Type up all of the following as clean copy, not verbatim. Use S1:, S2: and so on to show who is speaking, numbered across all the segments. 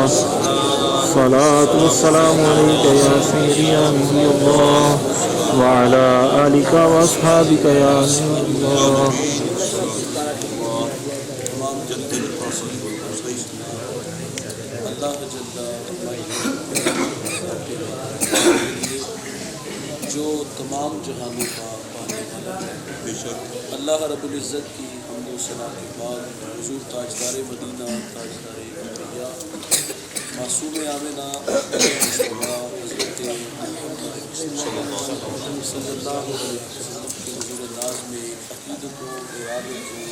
S1: الصلاة والسلام عليك يا سيدي يا نبي الله وعلى آلك وأصحابك يا نبي الله.
S2: جو تمام جہانوں کا پانے والا ہے، اللہ رب العزت کی حمد و ثنا کے بعد حضور تاجدار مدینہ، تاجدار انبیاء، معصوم آمنہ مصطفیٰ حضرت محمد صلی اللہ علیہ وسلم کے حضور ناز میں عقیدتوں، ارادتوں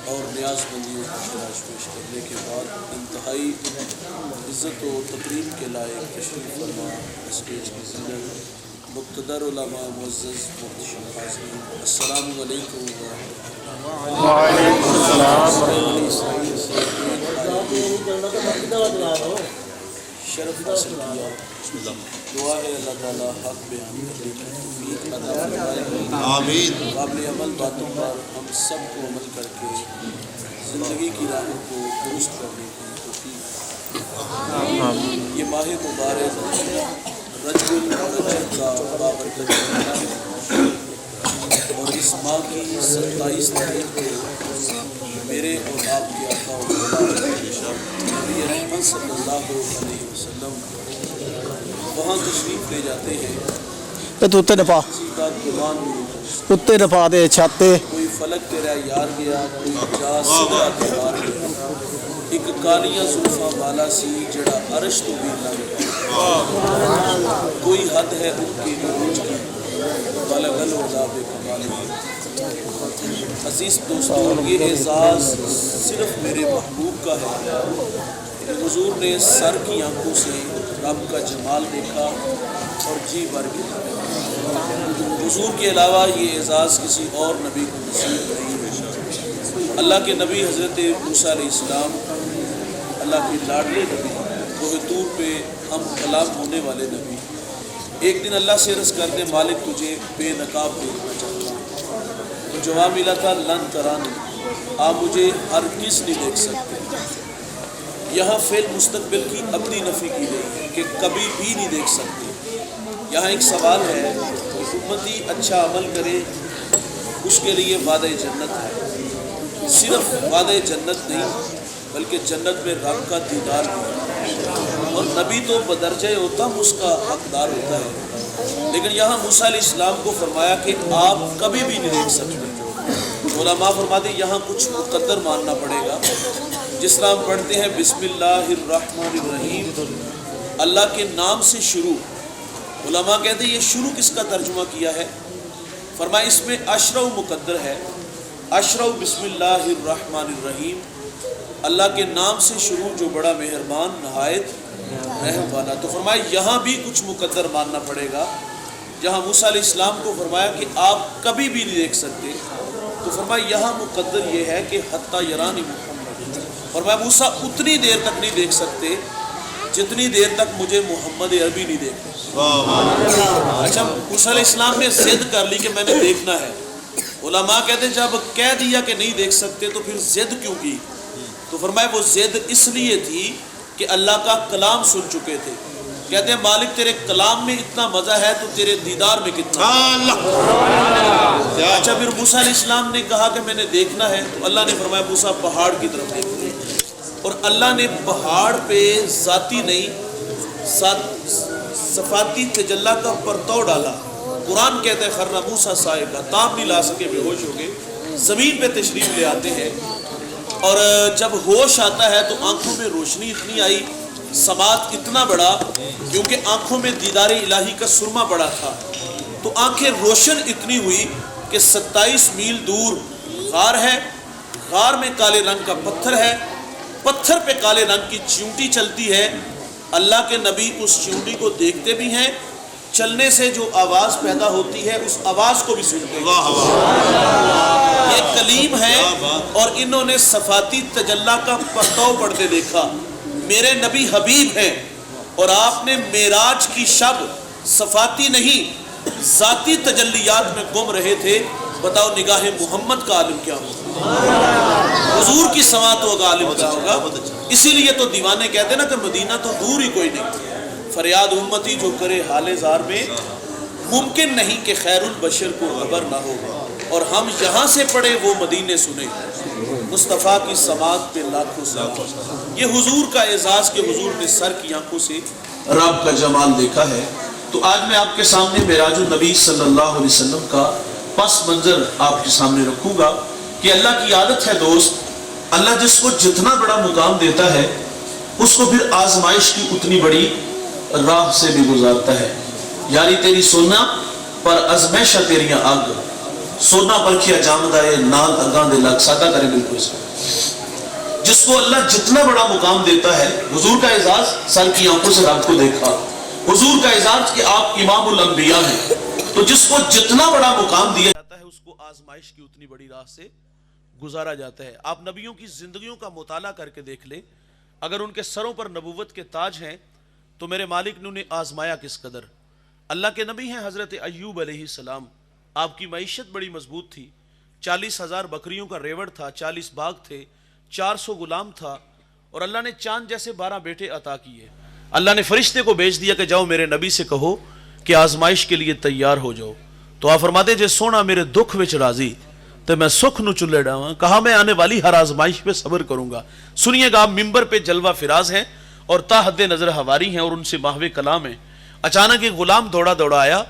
S2: اور نیاز بندیوں کو خراج پیش کرنے کے بعد انتہائی عزت و تقریب کے لائق تشریف فرما اسٹیج کی زینت مقتدر علماء، معزز محتشم حاضرین، السلام علیکم
S1: وعلیکم السلام.
S2: شرف حاصل کیا. دعا ہے اللہ تعالیٰ حق بیان کرنے کی توفیق عطا فرمائے. آمین. قابل عمل باتوں پر ہم سب کو عمل کر کے زندگی کی راہوں کو درست کرنے کی توفیق. یہ ماہ مبارک رجب الرجب کا بابرکت مہینہ ہے اور اس ماہ کی 27 تاریخ کو میرے اور آپ کے آقا و نبی رحمت صلی اللہ علیہ وسلم وہاں تشریف لے جاتے ہیں.
S3: کتے نپا دے چھاتے
S2: کوئی فلک تیرا یار گیا، کوئی جا سدرا تیار گیا، ایک کالیاں زلفاں والا سی جڑا عرش تو بھی لنگ ہے، کوئی حد ہے ان کی عروج کی والا گل ودا بے کمال. عزیز دوستوں، یہ اعزاز صرف میرے محبوب کا ہے کہ حضور نے سر کی آنکھوں سے رب کا جمال دیکھا اور جی بھر گیا. حضور کے علاوہ یہ اعزاز کسی اور نبی کو نصیب نہیں ہے. اللہ کے نبی حضرت موسیٰ علیہ السلام اللہ کے لاڈلے نبی، کوہ طور پہ ہم کلام ہونے والے نبی، ایک دن اللہ سے عرض کرتے مالک تجھے بے نقاب دیکھنا چاہتا ہوں. تو جواب ملا تھا لن ترانی، آپ مجھے ہرگز نہیں دیکھ سکتے. یہاں فعل مستقبل کی اپنی نفی کی گئی ہے کہ کبھی بھی نہیں دیکھ سکتے. یہاں ایک سوال ہے کہ امتی اچھا عمل کرے اس کے لیے وعدہ جنت ہے. صرف وعدہ جنت نہیں بلکہ جنت میں رب کا دیدار بھی ہے. اور نبی تو بدرجہ اتم اس کا حقدار ہوتا ہے، لیکن یہاں موسیٰ علیہ السلام کو فرمایا کہ آپ کبھی بھی نہیں دیکھ سکتے. علماء فرماتے ہیں یہاں کچھ مقدر ماننا پڑے گا. جس طرح ہم پڑھتے ہیں بسم اللہ الرحمن الرحیم، اللہ کے نام سے شروع. علماء کہتے ہیں یہ شروع کس کا ترجمہ کیا ہے؟ فرمایا اس میں اشرع مقدر ہے. اشرع بسم اللہ الرحمن الرحیم، اللہ کے نام سے شروع جو بڑا مہربان نہایت رحم والا. تو فرمایا یہاں بھی کچھ مقدر ماننا پڑے گا. جہاں موسیٰ علیہ السلام کو فرمایا کہ آپ کبھی بھی نہیں دیکھ سکتے، تو فرمایا یہاں مقدر یہ ہے کہ حتی یرانی محمد. فرمایا موسیٰ اتنی دیر تک نہیں دیکھ سکتے جتنی دیر تک مجھے محمد عربی نہیں دیکھتے. اچھا، موسیٰ علیہ السلام نے ضد کر لی کہ میں نے دیکھنا ہے. علماء کہتے ہیں جب کہہ دیا کہ نہیں دیکھ سکتے تو پھر ضد کیوں کی؟ تو فرمایا وہ ضد اس لیے تھی کہ اللہ کا کلام سن چکے تھے. کہتے ہیں مالک تیرے کلام میں اتنا مزہ ہے تو تیرے دیدار میں کتنا. اچھا، پھر موسیٰ علیہ السلام نے کہا کہ میں نے دیکھنا ہے، تو اللہ نے فرمایا موسیٰ پہاڑ کی طرف دیکھو. اور اللہ نے پہاڑ پہ ذاتی نہیں صفاتی تجلی کا پرتو ڈالا. قرآن کہتے ہیں خر موسیٰ صاعقہ، تاب نہیں لا سکے، بے ہوش ہو گئے. زمین پہ تشریف لے آتے ہیں اور جب ہوش آتا ہے تو آنکھوں میں روشنی اتنی آئی، سماعت اتنا بڑا، کیونکہ آنکھوں میں دیدار الہی کا سرما پڑا تھا، تو آنکھیں روشن اتنی ہوئی کہ 27 میل دور غار ہے. غار میں کالے رنگ کا پتھر ہے، پتھر پہ کالے رنگ کی چیونٹی چلتی ہے. اللہ کے نبی اس چیونٹی کو دیکھتے بھی ہیں، چلنے سے جو آواز پیدا ہوتی ہے اس آواز کو بھی سنتے ہیں. یہ کلیم ہے اور انہوں نے صفاتی تجلی کا پرتو پڑھتے دیکھا. میرے نبی حبیب ہیں اور آپ نے معراج کی شب صفاتی نہیں ذاتی تجلیات میں گم رہے تھے. بتاؤ نگاہ محمد کا عالم کیا ہوگا، حضور کی سماعت و عالم کیا ہوگا. اسی لیے تو دیوانے کہتے ہیں نا کہ مدینہ تو دور ہی کوئی نہیں، فریاد امتی جو کرے حال زار میں، ممکن نہیں کہ خیر البشر کو خبر نہ ہو، اور ہم یہاں سے پڑھے وہ مدینے سنے، مصطفیٰ کی سماعت پہ لاکھوں سلام۔ یہ حضور کا اعزاز کہ حضور نے سر کی آنکھوں سے رب کا جمال دیکھا ہے۔ تو آج میں آپ کے سامنے معراج النبی صلی اللہ علیہ وسلم کا پس منظر آپ کے سامنے رکھوں گا کہ اللہ کی عادت ہے دوست، اللہ جس کو جتنا بڑا مقام دیتا ہے اس کو پھر آزمائش کی اتنی بڑی راہ سے بھی گزارتا ہے۔ یاری تیری سونا پر ازمائشہ تیریاں آگ، سونا پرکھیا جامدائے نال اگاں دے لگ، سادہ کرے بالکل اس کو۔ جس کو اللہ جتنا بڑا مقام دیتا ہے، حضور کا اعزاز سر کی آنکھوں سے رب کو دیکھا، حضور کا اعزاز کہ آپ امام الانبیاء ہیں، تو جس کو جتنا بڑا مقام دیا جاتا ہے اس کو آزمائش کی اتنی بڑی راہ سے گزارا جاتا ہے۔ آپ نبیوں کی زندگیوں کا مطالعہ کر کے دیکھ لیں، اگر ان کے سروں پر نبوت کے تاج ہیں تو میرے مالک نے انہیں آزمایا کس قدر۔ اللہ کے نبی ہیں حضرت ایوب علیہ السلام، آپ کی معیشت بڑی مضبوط تھی، 40,000 بکریوں کا ریوڑ تھا، 40 باغ تھے، 400 غلام تھا، اور اللہ نے چاند جیسے 12 بیٹے عطا کیے۔ اللہ نے فرشتے کو بھیج دیا کہ جاؤ میرے نبی سے کہو کہ آزمائش کے لیے تیار ہو جاؤ۔ تو آپ فرماتے جے سونا میرے دکھ وچ راضی تو میں سکھ نو چلے ڈاواں، کہا میں آنے والی ہر آزمائش پہ صبر کروں گا۔ سنیے گا، آپ ممبر پہ جلوہ فراز ہیں اور تا حد نظر ہواری ہیں اور ان سے محو کلام ہیں۔ اچانک ایک غلام دوڑا دوڑا آیا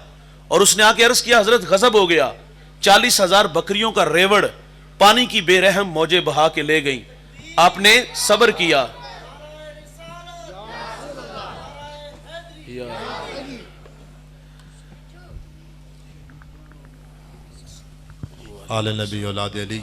S2: اور اس نے آ کے عرض کیا حضرت غضب ہو گیا، 40,000 بکریوں کا ریوڑ پانی کی بے رحم موجیں بہا کے لے گئیں، آپ نے صبر کیا۔
S4: آل نبی اولاد علی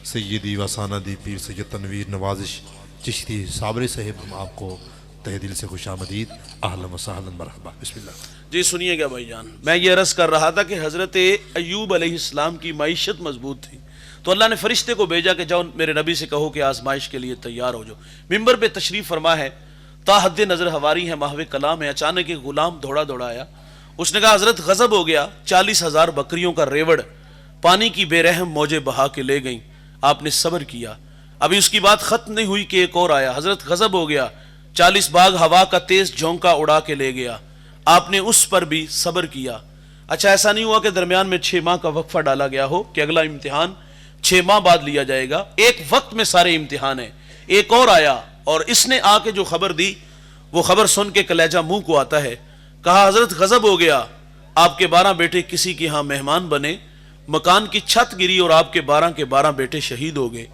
S4: سیدی و ساندی پیر سید تنویر نوازش چشتی صابری صاحب، ہم آپ کو تہ دل سے خوش آمدید، اہلا و سہلا مرحبا، بسم اللہ۔
S2: جی سنیے گا بھائی جان، میں یہ عرض کر رہا تھا کہ حضرت ایوب علیہ السلام کی معیشت مضبوط تھی، تو اللہ نے فرشتے کو بھیجا کہ جاؤ میرے نبی سے کہو کہ آزمائش کے لیے تیار ہو جاؤ۔ ممبر پہ تشریف فرما ہے، تا حد نظر ہواری ہے، محو کلام ہے۔ اچانک ایک غلام دوڑا دوڑا آیا، اس نے کہا حضرت غضب ہو گیا، 40,000 بکریوں کا ریوڑ پانی کی بے رحم موجیں بہا کے لے گئیں، آپ نے صبر کیا۔ ابھی اس کی بات ختم نہیں ہوئی کہ ایک اور آیا، حضرت غضب ہو گیا، 40 باغ ہوا کا تیز جھونکا اڑا کے لے گیا، آپ نے اس پر بھی صبر کیا۔ اچھا ایسا نہیں ہوا کہ درمیان میں 6 ماہ کا وقفہ ڈالا گیا ہو کہ اگلا امتحان 6 ماہ بعد لیا جائے گا، ایک وقت میں سارے امتحان ہیں۔ ایک اور آیا اور اس نے آ کے جو خبر دی وہ خبر سن کے کلیجہ منہ کو آتا ہے، کہا حضرت غضب ہو گیا، آپ کے 12 بیٹے کسی کے ہاں مہمان بنے، مکان کی چھت گری اور آپ کے 12 کے 12 بیٹے شہید ہو گئے۔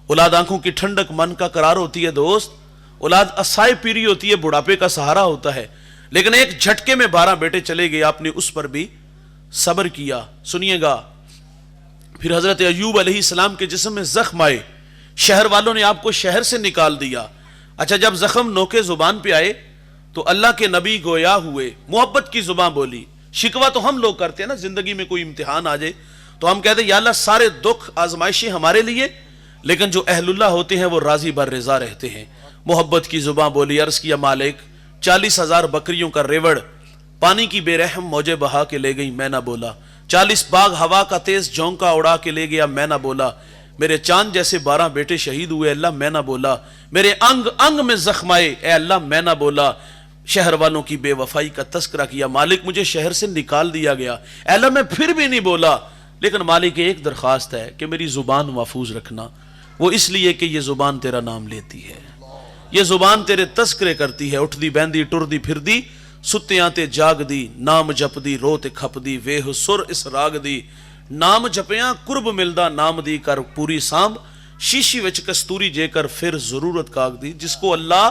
S2: اولاد آنکھوں کی ٹھنڈک من کا قرار ہوتی ہے دوست، اولاد اسائے پیری ہوتی ہے، بڑھاپے کا سہارا ہوتا ہے، لیکن ایک جھٹکے میں 12 بیٹے چلے گئے، آپ نے اس پر بھی صبر کیا۔ سنیے گا، پھر حضرت ایوب علیہ السلام کے جسم میں زخم آئے، شہر والوں نے آپ کو شہر سے نکال دیا۔ اچھا جب زخم نوکے زبان پہ آئے تو اللہ کے نبی گویا ہوئے، محبت کی زبان بولی۔ شکوہ تو ہم لوگ کرتے ہیں نا، زندگی میں کوئی امتحان آ جائے تو ہم کہتے ہیں یا اللہ سارے دکھ آزمائشیں ہمارے لیے، لیکن جو اہل اللہ ہوتے ہیں وہ راضی بر رضا رہتے ہیں۔ محبت کی زبان بولی، عرض کیا مالک 40,000 بکریوں کا ریوڑ پانی کی بے رحم موجیں بہا کے لے گئی، میں نہ بولا، 40 باغ ہوا کا تیز جھونکا اڑا کے لے گیا، میں نہ بولا، میرے چاند جیسے 12 بیٹے شہید ہوئے، اللہ میں نہ بولا، میرے انگ انگ میں زخم آئے، اے اللہ میں نہ بولا، شہر والوں کی بے وفائی کا تذکرہ کیا، مالک مجھے شہر سے نکال دیا گیا، اے اللہ میں پھر بھی نہیں بولا، لیکن مالک ایک درخواست ہے کہ میری زبان محفوظ رکھنا، وہ اس لیے کہ یہ زبان تیرا نام لیتی ہے، یہ زبان تیرے تذکرے کرتی ہے، اٹھ دی بہندی ٹر دی پھر دی، ستیاں تے جاگ دی، نام جپ دی رو تے کھپ دی، ویہ سر اس راگ دی، نام جپیاں قرب ملدا، نام دی کر پوری سامب، شیشی وچ کستوری جے کر پھر ضرورت کاغ دی۔ جس کو اللہ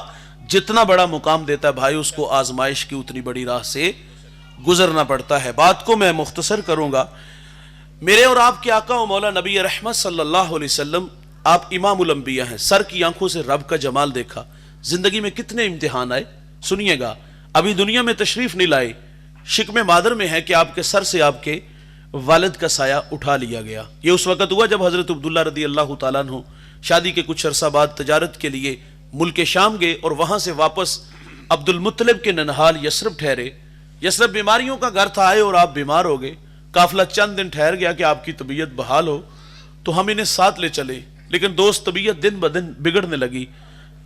S2: جتنا بڑا مقام دیتا ہے بھائی، اس کو آزمائش کی اتنی بڑی راہ سے گزرنا پڑتا ہے۔ بات کو میں مختصر کروں گا۔ میرے اور آپ کے آقا و مولا نبی رحمت صلی اللہ علیہ وسلم، آپ امام الانبیاء ہیں، سر کی آنکھوں سے رب کا جمال دیکھا۔ زندگی میں کتنے امتحان آئے سنیے گا، ابھی دنیا میں تشریف نہیں لائے، شکم مادر میں ہے کہ آپ کے سر سے آپ کے والد کا سایہ اٹھا لیا گیا۔ یہ اس وقت ہوا جب حضرت عبداللہ رضی اللہ تعالیٰ عنہ شادی کے کچھ عرصہ بعد تجارت کے لیے ملک شام گئے اور وہاں سے واپس عبد المطلب کے ننہال یثرب ٹھہرے۔ یثرب بیماریوں کا گھر تھا، آئے اور آپ بیمار ہو گئے، قافلہ چند دن ٹھہر گیا کہ آپ کی طبیعت بحال ہو تو ہم انہیں ساتھ لے چلے، لیکن دوست طبیعت دن بدن بگڑنے لگی،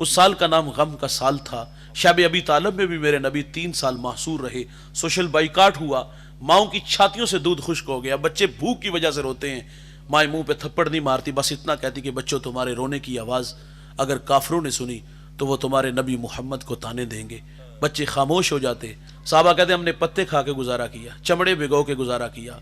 S2: اس سال کا نام غم کا سال تھا۔ شب ابی طالب میں بھی میرے نبی 3 سال محصور رہے، سوشل بائیکاٹ ہوا، ماؤں کی چھاتیوں سے دودھ خشک ہو گیا، بچے بھوک کی وجہ سے روتے ہیں، مائیں منہ پہ تھپڑ نہیں مارتی، بس اتنا کہتی کہ بچوں تمہارے رونے کی آواز اگر کافروں نے سنی تو وہ تمہارے نبی محمد کو تانے دیں گے۔ بچے خاموش ہو جاتے، صحابہ کہتے ہیں ہم نے پتے کھا کے گزارا کیا، چمڑے بھگو کے گزارا کیا۔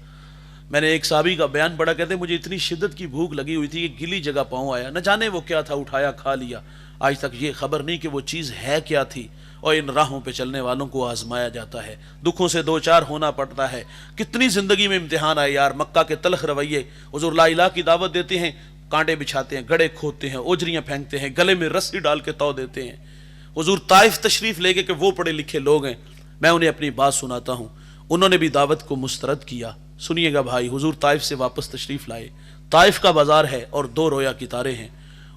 S2: میں نے ایک صحابی کا بیان پڑھا، کہتے ہیں مجھے اتنی شدت کی بھوک لگی ہوئی تھی کہ گلی جگہ پاؤں آیا، نہ جانے وہ کیا تھا، اٹھایا کھا لیا، آج تک یہ خبر نہیں کہ وہ چیز ہے کیا تھی۔ اور ان راہوں پہ چلنے والوں کو آزمایا جاتا ہے، دکھوں سے دو چار ہونا پڑتا ہے، کتنی زندگی میں امتحان آئے یار۔ مکہ کے تلخ رویے، حضور لا الہ کی دعوت دیتے ہیں، کانٹے بچھاتے ہیں، گڑے کھودتے ہیں، اوجریاں پھینکتے ہیں، گلے میں رسی ڈال کے تو دیتے ہیں۔ حضور طائف تشریف لے کے کہ وہ پڑھے لکھے لوگ ہیں، میں انہیں اپنی بات سناتا ہوں، انہوں نے بھی دعوت کو مسترد کیا۔ سنیے گا بھائی، حضور طائف سے واپس تشریف لائے، طائف کا بازار ہے اور 2 رویا کی تارے ہیں،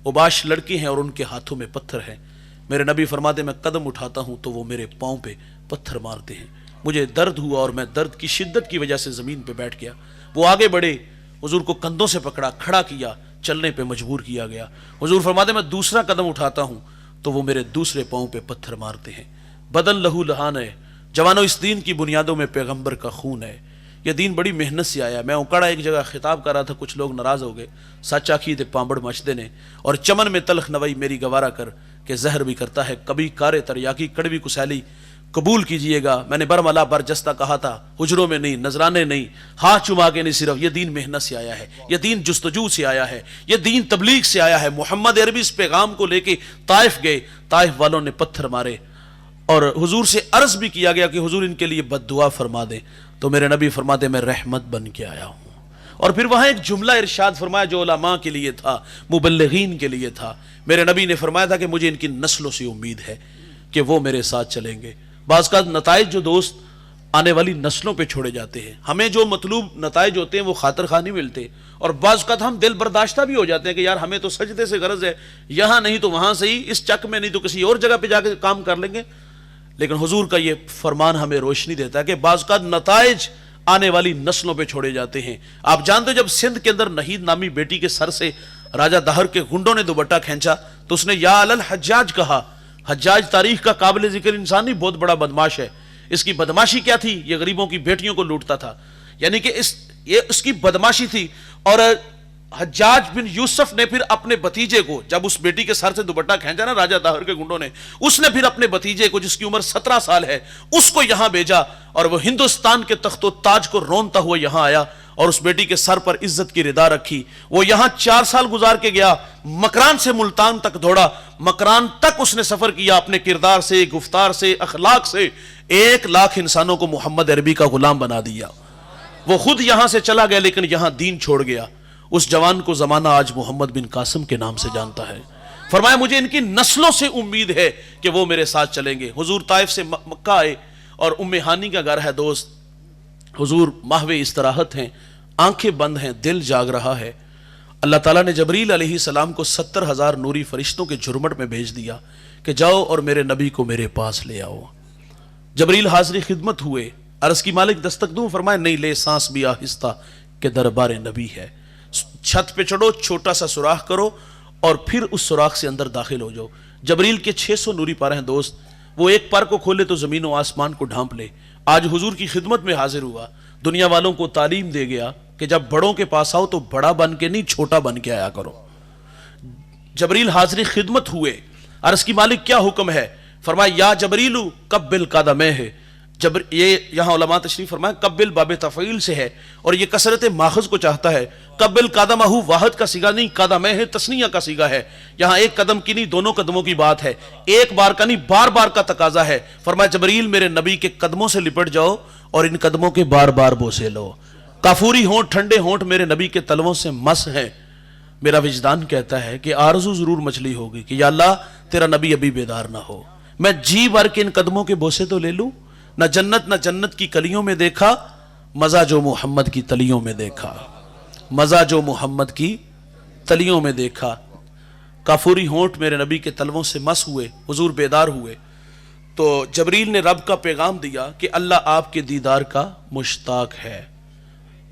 S2: اوباش لڑکی ہیں اور ان کے ہاتھوں میں پتھر ہیں۔ میرے نبی فرماتے میں قدم اٹھاتا ہوں تو وہ میرے پاؤں پہ پتھر مارتے ہیں، مجھے درد ہوا اور میں درد کی شدت کی وجہ سے زمین پہ بیٹھ گیا۔ وہ آگے بڑھے، حضور کو کندھوں سے پکڑا، کھڑا کیا، چلنے پہ مجبور کیا گیا۔ حضور فرماتے میں دوسرا قدم اٹھاتا ہوں تو وہ میرے دوسرے پاؤں پہ پتھر مارتے ہیں۔ بدن لہو لہان ہے، جوانوں اس دین کی بنیادوں میں پیغمبر کا خون ہے، یہ دین بڑی محنت سے آیا۔ میں اوکڑا ایک جگہ خطاب کر رہا تھا، کچھ لوگ ناراض ہو گئے، سچ آکھی تے پامبڑ مچدے نے، اور چمن میں تلخ نوائی میری گوارا کر کہ زہر بھی کرتا ہے کبھی کارے تریاکی کڑوی کسیلی قبول کیجئے گا۔ میں نے برملا برجستہ کہا تھا، حجروں میں نہیں، نذرانے نہیں، ہاتھ چما کے نہیں، صرف یہ دین محنت سے آیا ہے، یہ دین جستجو سے آیا ہے، یہ دین تبلیغ سے آیا ہے۔ محمد عربی اس پیغام کو لے کے طائف گئے، طائف والوں نے پتھر مارے اور حضور سے عرض بھی کیا گیا کہ حضور ان کے لیے بد دعا فرما دیں، تو میرے نبی فرماتے میں رحمت بن کے آیا ہوں۔ اور پھر وہاں ایک جملہ ارشاد فرمایا جو علماء کے لیے تھا، مبلغین کے لیے تھا۔ میرے نبی نے فرمایا تھا کہ مجھے ان کی نسلوں سے امید ہے کہ وہ میرے ساتھ چلیں گے۔ بعض کا نتائج جو دوست آنے والی نسلوں پہ چھوڑے جاتے ہیں، ہمیں جو مطلوب نتائج ہوتے ہیں وہ خاطر خواہ نہیں ملتے، اور بعض کا ہم دل برداشتہ بھی ہو جاتے ہیں کہ یار ہمیں تو سجدے سے غرض ہے، یہاں نہیں تو وہاں سے ہی، اس چک میں نہیں تو کسی اور جگہ پہ جا کے کام کر لیں گے۔ لیکن حضور کا یہ فرمان ہمیں روشنی دیتا ہے کہ بعض کا نتائج آنے والی نسلوں پہ چھوڑے جاتے ہیں۔ آپ جانتے ہو جب سندھ کے اندر نہید نامی بیٹی کے سر سے راجہ دہر کے گنڈوں نے دوپٹہ کھینچا تو اس نے یا الحجاج کہا۔ حجاج تاریخ کا قابل ذکر انسان نہیں، بہت بڑا بدماش ہے۔ اس کی بدماشی کیا تھی؟ یہ غریبوں کی بیٹیوں کو لوٹتا تھا، یعنی کہ یہ اس کی بدماشی تھی۔ اور حجاج بن یوسف نے پھر اپنے بھتیجے کو، جب اس بیٹی کے سر سے دوپٹہ کھینچا نا راجہ دہر کے گنڈوں نے، اس نے پھر اپنے بھتیجے کو جس کی عمر 17 سال ہے اس کو یہاں بھیجا، اور وہ ہندوستان کے تخت و تاج کو رونتا ہوا یہاں آیا اور اس بیٹی کے سر پر عزت کی ردا رکھی۔ وہ یہاں 4 سال گزار کے گیا، مکران سے ملتان تک دوڑا، مکران تک اس نے سفر کیا، اپنے کردار سے، گفتار سے، اخلاق سے 1 لاکھ انسانوں کو محمد عربی کا غلام بنا دیا۔ وہ خود یہاں سے چلا گیا لیکن یہاں دین چھوڑ گیا۔ اس جوان کو زمانہ آج محمد بن قاسم کے نام سے جانتا ہے۔ فرمایا مجھے ان کی نسلوں سے امید ہے کہ وہ میرے ساتھ چلیں گے۔ حضور طائف سے مکہ آئے اور ام ہانی کا گھر ہے دوست، حضور محو استراحت ہیں، آنکھیں بند ہیں، دل جاگ رہا ہے۔ اللہ تعالیٰ نے جبریل علیہ السلام کو 70,000 نوری فرشتوں کے جھرمٹ میں بھیج دیا کہ جاؤ اور میرے نبی کو میرے پاس لے آؤ۔ جبریل حاضری خدمت ہوئے، عرض کی مالک دستک دوں؟ فرمایا نہیں، لے سانس بھی آہستہ کہ دربار نبی ہے۔ چھت پہ چڑھو، چھوٹا سا سوراخ کرو اور پھر اس سوراخ سے اندر داخل ہو جاؤ۔ جبریل کے 600 نوری پر ہیں دوست، وہ ایک پر کو کھولے تو زمین و آسمان کو ڈھانپ لے۔ آج حضور کی خدمت میں حاضر ہوا، دنیا والوں کو تعلیم دے گیا کہ جب بڑوں کے پاس آؤ تو بڑا بن کے نہیں، چھوٹا بن کے آیا کرو۔ جبریل حاضری خدمت ہوئے، عرض کی مالک کیا حکم ہے؟ فرمایا یا جبریل قبل قدمہ ہے۔ یہ یہاں علماء تشریف فرمائے قبل باب تفعیل سے ہے اور یہ کثرت ماخذ کو چاہتا ہے۔ قبل قدمہ واحد کا صیغہ نہیں، قدمہ ہے تثنیہ کا صیغہ ہے۔ یہاں ایک قدم کی نہیں، دونوں قدموں کی بات ہے، ایک بار کا نہیں، بار بار کا تقاضا ہے۔ فرمایا جبریل میرے نبی کے قدموں سے لپٹ جاؤ اور ان قدموں کے بار بار بوسے لو۔ کافوری ہونٹ، ٹھنڈے ہونٹ میرے نبی کے تلووں سے مس ہیں۔ میرا وجدان کہتا ہے کہ آرزو ضرور مچلی ہوگی کہ یا اللہ تیرا نبی ابھی بیدار نہ ہو، میں جی بھر کے ان قدموں کے بوسے تو لے لوں۔ نہ جنت کی کلیوں میں دیکھا مزہ جو محمد کی تلیوں میں دیکھا، مزہ جو محمد کی تلیوں میں دیکھا۔ کافوری ہونٹ میرے نبی کے تلووں سے مس ہوئے، حضور بیدار ہوئے تو جبریل نے رب کا پیغام دیا کہ اللہ آپ کے دیدار کا مشتاق ہے۔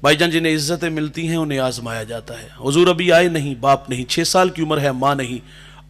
S2: بھائی جان جنہیں عزتیں ملتی ہیں انہیں آزمایا جاتا ہے۔ حضور ابھی آئے نہیں، باپ نہیں، 6 سال کی عمر ہے، ماں نہیں،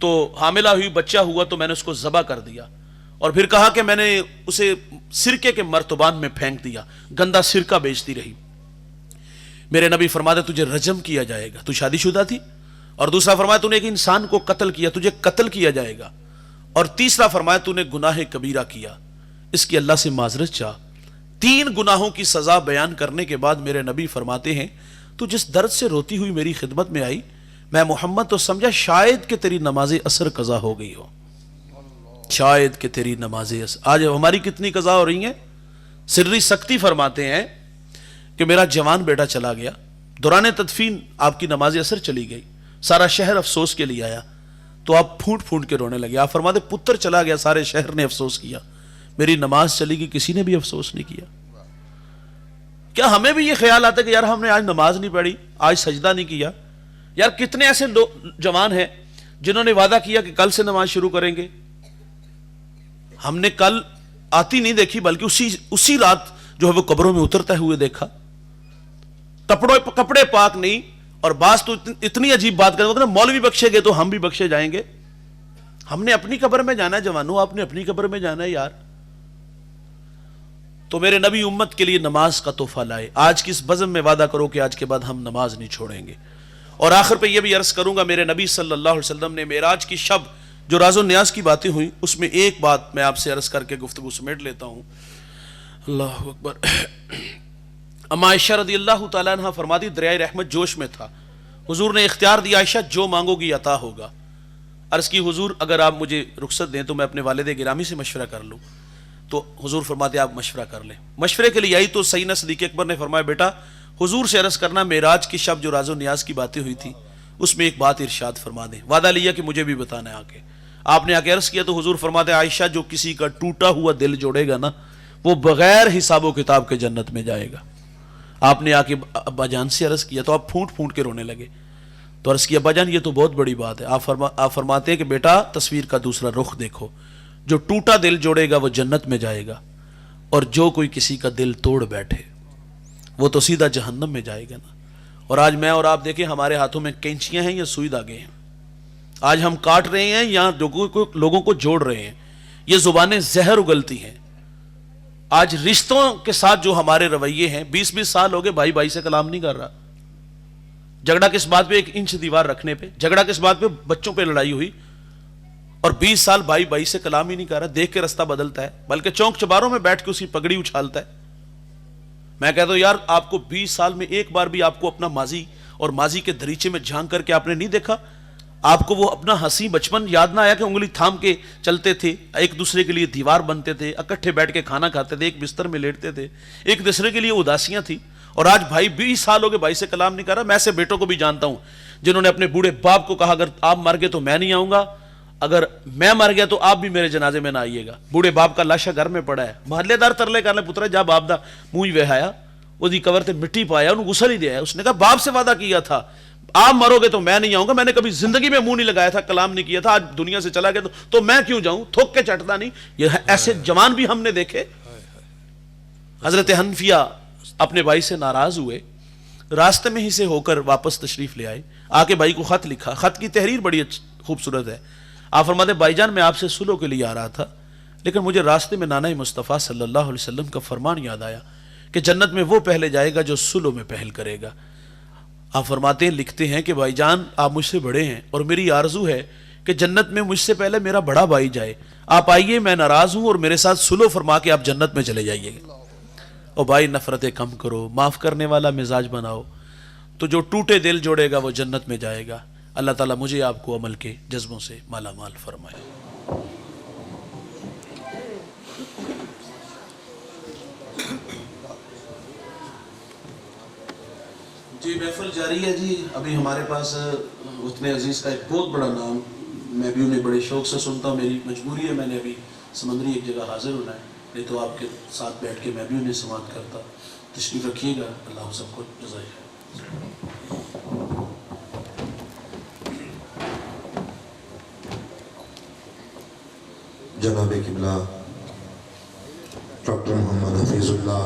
S2: تو حاملہ ہوئی، بچہ ہوا تو میں نے اس کو ذبح کر دیا، اور پھر کہا کہ میں نے اسے سرکے کے مرتبان میں پھینک دیا، گندا سرکہ بیچتی رہی۔ میرے نبی فرماتے تجھے رجم کیا جائے گا، تو شادی شدہ تھی، اور دوسرا فرمایا تو نے ایک انسان کو قتل کیا، تجھے قتل کیا جائے گا، اور تیسرا فرمایا تو نے گناہ کبیرہ کیا، اس کی اللہ سے معذرت چاہ۔ 3 گناہوں کی سزا بیان کرنے کے بعد میرے نبی فرماتے ہیں تو جس درد سے روتی ہوئی میری خدمت میں آئی، میں محمد تو سمجھا شاید کہ تیری نماز عصر قضا ہو گئی ہو، شاید کہ تیری نماز عصر۔ آج ہماری کتنی قضا ہو رہی ہیں؟ سری سکتی فرماتے ہیں کہ میرا جوان بیٹا چلا گیا، دوران تدفین آپ کی نماز عصر چلی گئی، سارا شہر افسوس کے لیے آیا، تو آپ پھونٹ پھونٹ کے رونے لگے۔ آپ فرماتے پتر چلا گیا، سارے شہر نے افسوس کیا، میری نماز چلی گئی، کسی نے بھی افسوس نہیں کیا۔ کیا ہمیں بھی یہ خیال آتا ہے کہ یار ہم نے آج نماز نہیں پڑھی، آج سجدہ نہیں کیا؟ یار کتنے ایسے جوان ہیں جنہوں نے وعدہ کیا کہ کل سے نماز شروع کریں گے، ہم نے کل آتی نہیں دیکھی، بلکہ اسی رات جو ہے وہ قبروں میں اترتے ہوئے دیکھا۔ کپڑے پاک نہیں، اور بعض تو اتنی عجیب بات کرتے ہیں، مولوی بخشے گے تو ہم بھی بخشے جائیں گے۔ ہم نے اپنی قبر میں جانا ہے جوانوں، آپ نے اپنی قبر میں جانا ہے یار۔ تو میرے نبی امت کے لیے نماز کا تحفہ لائے۔ آج کی اس بزم میں وعدہ کرو کہ آج کے بعد ہم نماز نہیں چھوڑیں گے۔ اور آخر پہ یہ بھی عرض کروں گا، میرے نبی صلی اللہ علیہ وسلم نے معراج کی شب جو راز و نیاز کی باتیں ہوئیں، اس میں ایک بات میں آپ سے عرض کر کے گفتگو سمیٹ لیتا ہوں۔ اللہ اکبر۔ اما عائشہ رضی اللہ تعالیٰ عنہ فرماتی دریائے رحمت جوش میں تھا، حضور نے اختیار دیا عائشہ جو مانگو گی عطا ہوگا۔ عرض کی حضور اگر آپ مجھے رخصت دیں تو میں اپنے والد گرامی سے مشورہ کر لوں، تو حضور فرماتے آپ مشورہ کر لیں۔ مشورے کے لیے آئی تو سیدنا صدیق اکبر نے فرمایا بیٹا حضور سے عرض کرنا معراج کی شب جو راز و نیاز کی باتیں ہوئی تھی اس میں ایک بات ارشاد فرما دیں۔ وعدہ لیا کہ مجھے بھی بتانا ہے آ کے۔ آپ نے آ کے عرض کیا تو حضور فرماتے عائشہ جو کسی کا ٹوٹا ہوا دل جوڑے گا نا وہ بغیر حساب و کتاب کے جنت میں جائے گا۔ آپ نے آ کے ابا جان سے عرض کیا تو آپ پھونٹ پھونٹ کے رونے لگے، تو عرض کیا ابا جان یہ تو بہت بڑی بات ہے۔ آپ فرماتے ہیں کہ بیٹا تصویر کا دوسرا رخ دیکھو، جو ٹوٹا دل جوڑے گا وہ جنت میں جائے گا، اور جو کوئی کسی کا دل توڑ بیٹھے وہ تو سیدھا جہنم میں جائے گا نا۔ اور آج میں اور آپ دیکھیں ہمارے ہاتھوں میں کینچیاں ہیں یا سوئی دھاگے ہیں، آج ہم کاٹ رہے ہیں یا لوگوں کو جوڑ رہے ہیں، یہ زبانیں زہر اگلتی ہیں۔ آج رشتوں کے ساتھ جو ہمارے رویے ہیں، 20 سال ہو گئے بھائی بھائی سے کلام نہیں کر رہا۔ جھگڑا کس بات پہ؟ 1 انچ دیوار رکھنے پہ۔ جھگڑا کس بات پہ؟ بچوں پہ لڑائی ہوئی، اور 20 سال بھائی بھائی سے کلام ہی نہیں کر رہا، دیکھ کے رستہ بدلتا ہے، بلکہ چوک چباروں میں بیٹھ کے اس کی پگڑی اچھالتا ہے۔ میں کہتا ہوں یار آپ کو 20 سال میں ایک بار بھی آپ کو اپنا ماضی اور ماضی کے دریچے میں جھانک کر کے آپ نے نہیں دیکھا؟ آپ کو وہ اپنا ہنسی بچپن یاد نہ آیا کہ انگلی تھام کے چلتے تھے، ایک دوسرے کے لیے دیوار بنتے تھے، اکٹھے بیٹھ کے کھانا کھاتے تھے، ایک بستر میں لیٹتے تھے، ایک دوسرے کے لیے اداسیاں تھیں؟ اور آج بھائی 20 سال ہو گئے بھائی سے کلام نہیں کر رہا۔ میں ایسے بیٹوں کو بھی جانتا ہوں جنہوں نے اپنے بوڑھے باپ کو کہا اگر آپ مر گئے تو میں نہیں آؤں گا، اگر میں مر گیا تو آپ بھی میرے جنازے میں نہ آئیے گا۔ بوڑھے باپ کا لاشا گھر میں پڑا ہے، محلے دار ترلے کر لے پترا جا باپ دا منہ وہایا وہ قبر تے مٹی پایا، انہوں غسل ہی دیا ہے۔ اس نے کہا باپ سے وعدہ کیا تھا آپ مرو گے تو میں نہیں آؤں گا، میں نے کبھی زندگی میں منہ نہیں لگایا تھا، کلام نہیں کیا تھا، آج دنیا سے چلا گیا تو میں کیوں جاؤں، تھوک کے چٹتا نہیں۔ یہ ایسے جوان بھی ہم نے دیکھے۔ حضرت حنفیہ اپنے بھائی سے ناراض ہوئے، راستے میں ہی سے ہو کر واپس تشریف لے آئے، آ کے بھائی کو خط لکھا۔ خط کی تحریر بڑی خوبصورت ہے۔ آپ فرماتے بھائی جان میں آپ سے صلح کے لیے آ رہا تھا، لیکن مجھے راستے میں نانا مصطفیٰ صلی اللہ علیہ وسلم کا فرمان یاد آیا کہ جنت میں وہ پہلے جائے گا جو صلح میں پہل کرے گا۔ آپ فرماتے ہیں لکھتے ہیں کہ بھائی جان آپ مجھ سے بڑے ہیں اور میری آرزو ہے کہ جنت میں مجھ سے پہلے میرا بڑا بھائی جائے، آپ آئیے میں ناراض ہوں اور میرے ساتھ صلح فرما کے آپ جنت میں چلے جائیے گا۔ اور بھائی نفرتیں کم کرو، معاف کرنے والا مزاج بناؤ، تو جو ٹوٹے دل جوڑے گا وہ جنت میں جائے گا۔ اللہ تعالیٰ مجھے آپ کو عمل کے جذبوں سے مالا مال فرمائے۔ جی محفل جاری ہے جی۔ ابھی ہمارے پاس اتنے عزیز کا ایک بہت بڑا نام، میں بھی انہیں بڑے شوق سے سنتا ہوں، میری مجبوری ہے، میں نے ابھی سمندری ایک جگہ حاضر ہونا ہے، نہیں تو آپ کے ساتھ بیٹھ کے میں بھی انہیں سماعت کرتا۔ تشریف رکھیے گا، اللہ سب کو جزائے خیر۔
S5: جناب قبلہ ڈاکٹر محمد حفیظ اللہ